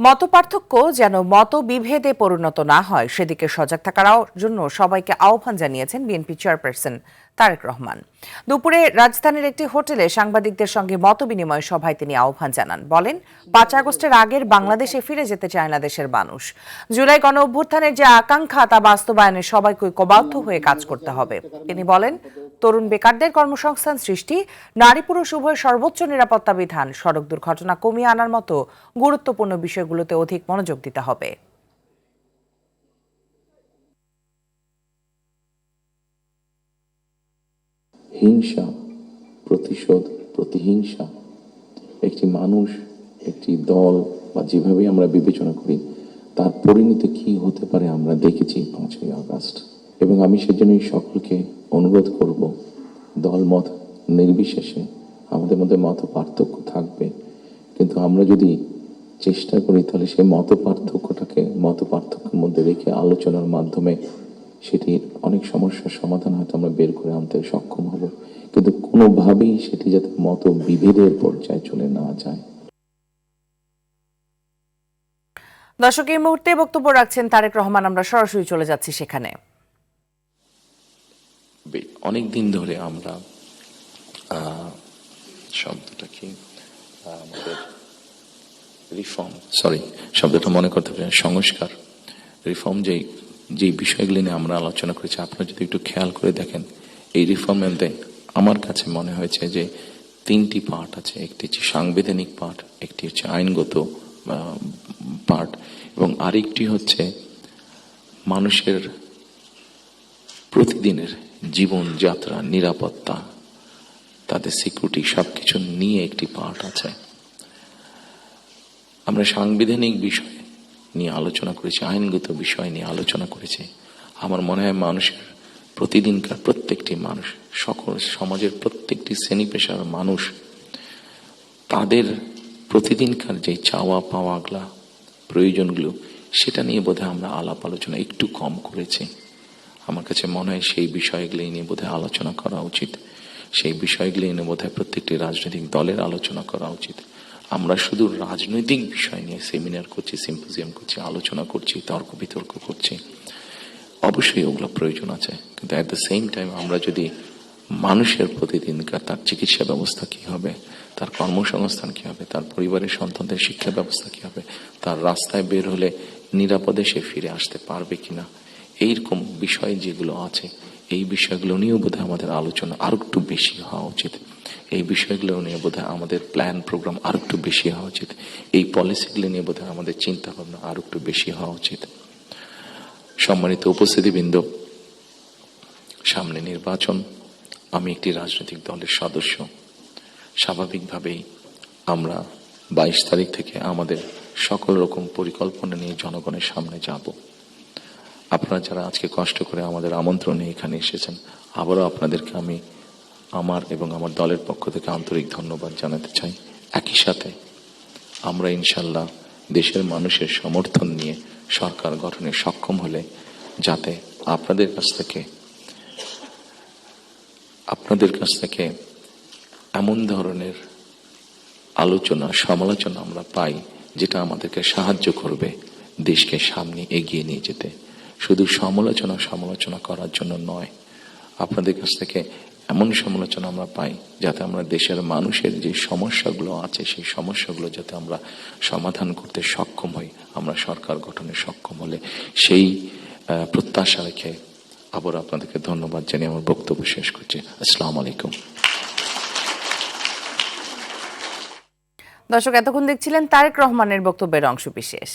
মতপার্থক্য যেন মতবিভেদে পরিণত না হয় সেদিকে সজাগ থাকার জন্য সবাইকে আহ্বান জানিয়েছেন বিএনপি চেয়ারপারসন তারেক রহমান। দুপুরে রাজধানীর একটি হোটেলে সাংবাদিকদের সঙ্গে মতবিনিময় সভায় তিনি আহ্বান জানান। বলেন, ৫ আগস্টের আগের বাংলাদেশে ফিরে যেতে চায় না দেশের মানুষ। জুলাই গণ অভ্যুত্থানের যে আকাঙ্ক্ষা তা বাস্তবায়নে সবাইকে ঐক্যবদ্ধ হয়ে কাজ করতে হবে। তিনি বলেন, তরুণ বেকারদের কর্মসংস্থান সৃষ্টি, নারী পুরুষ উভয় সর্বোচ্চ নিরাপত্তা বিধান, সড়ক দুর্ঘটনা কমিয়ে আনার মতো গুরুত্বপূর্ণ বিষয়গুলোতে অধিক মনোযোগ দিতে হবে। হিংসা, প্রতিশোধ, প্রতিহিংসা একটি মানুষ, একটি দল বা যেভাবে আমরা বিবেচনা করি তার পরিণতি কি হতে পারে আমরা দেখেছি ৫ই আগস্ট। এবং আমি সেজন্যই সকলকে অনুরোধ করব, দলমত নির্বিশেষে আমাদের মধ্যে মত পার্থক্য থাকবে, কিন্তু আমরা যদি চেষ্টা করি তাহলে সেই মত পার্থক্যের মধ্যে রেখে আলোচনার মাধ্যমে সেটির অনেক সমস্যার সমাধান হয়তো আমরা বের করে আনতে সক্ষম হব, কিন্তু কোনোভাবেই সেটি যাতে মত বিভেদের পর্যায়ে চলে না যায়। দর্শক, এই মুহূর্তে বক্তব্য রাখছেন তারেক রহমান। আমরা সরাসরি চলে যাচ্ছি সেখানে। অনেক দিন ধরে আমরা শব্দটা কি আমাদের রিফর্ম, শব্দটা মনে করতে পারেন সংস্কার, রিফর্ম, যে বিষয়গুলি নিয়ে আমরা আলোচনা করেছি, আপনারা যদি একটু খেয়াল করে দেখেন এই রিফর্মের আমার কাছে মনে হয়েছে যে 3টি পার্ট আছে। একটি হচ্ছে সাংবিধানিক পার্ট, একটি হচ্ছে আইনগত পার্ট, এবং আরেকটি হচ্ছে মানুষের প্রতিদিনের জীবনযাত্রা, নিরাপত্তা, তাদের সিকিউরিটি সবকিছু নিয়ে একটি পার্ট আছে। আমরা সাংবিধানিক বিষয় নিয়ে আলোচনা করেছি, আইনগত বিষয় নিয়ে আলোচনা করেছি। আমার মনে হয় মানুষের প্রতিদিনকার প্রত্যেকটি মানুষ, সকল সমাজের প্রত্যেকটি শ্রেণী পেশার মানুষ, তাদের প্রতিদিনকার যে চাওয়া পাওয়াগুলা, প্রয়োজনগুলো, সেটা নিয়ে বোধহয় আমরা আলাপ আলোচনা একটু কম করেছি। আমার কাছে মনে হয় সেই বিষয়গুলি নিয়ে বোধহয় আলোচনা করা উচিত। সেই বিষয়গুলি নিয়ে বোধহয় প্রত্যেকটি রাজনৈতিক দলের আলোচনা করা উচিত। আমরা শুধু রাজনৈতিক বিষয় নিয়ে সেমিনার করছি, সিম্পোজিয়াম করছি, আলোচনা করছি, তর্ক বিতর্ক করছি, অবশ্যই ওগুলো প্রয়োজন আছে, কিন্তু অ্যাট দ্য সেম টাইম আমরা যদি মানুষের প্রতিদিনকার তার চিকিৎসা ব্যবস্থা কি হবে, তার কর্মসংস্থান কি হবে, তার পরিবারের সন্তানদের শিক্ষা ব্যবস্থা কি হবে, তার রাস্তায় বের হলে নিরাপদে সে ফিরে আসতে পারবে কিনা, এইরকম বিষয় যেগুলো আছে, এই বিষয়গুলো নিয়েও বোধহয় আমাদের আলোচনা আরো একটু বেশি হওয়া উচিত। এই বিষয়গুলো নিয়ে বোধহয় আমাদের প্ল্যান প্রোগ্রাম আরো একটু বেশি হওয়া উচিত। এই পলিসিগুলো নিয়ে বোধহয় আমাদের চিন্তা ভাবনা আরো একটু বেশি হওয়া উচিত। সম্মানিত উপস্থিতিবৃন্দ, সামনে নির্বাচন। আমি একটি রাজনৈতিক দলের সদস্য। স্বাভাবিকভাবেই আমরা 22 তারিখ থেকে আমাদের সকল রকম পরিকল্পনা নিয়ে জনগণের সামনে যাব। আপনারা যারা আজকে কষ্ট করে আমাদের আমন্ত্রণে এখানে এসেছেন, আবারও আপনাদেরকে আমি আমার এবং আমার দলের পক্ষ থেকে আন্তরিক ধন্যবাদ জানাতে চাই। একই সাথে আমরা ইনশাল্লাহ দেশের মানুষের সমর্থন নিয়ে সরকার গঠনে সক্ষম হলে যাতে আপনাদের কাছ থেকে এমন ধরনের আলোচনা, সমালোচনা আমরা পাই যেটা আমাদেরকে সাহায্য করবে দেশকে সামনে এগিয়ে নিয়ে যেতে। শুধু সমালোচনা করার জন্য নয়, আপনাদের কাছ থেকে এমন সমালোচনা আমরা পাই যাতে আমরা দেশের মানুষের যে সমস্যাগুলো আছে সেই সমস্যাগুলো যাতে আমরা সমাধান করতে সক্ষম হই, আমরা সরকার গঠনে সক্ষম হলে, সেই প্রত্যাশা রেখে আবার আপনাদেরকে ধন্যবাদ জানিয়ে আমার বক্তব্য শেষ করছি। আসসালামু আলাইকুম। দর্শক, এতক্ষণ দেখছিলেন তারেক রহমানের বক্তব্যের অংশ বিশেষ।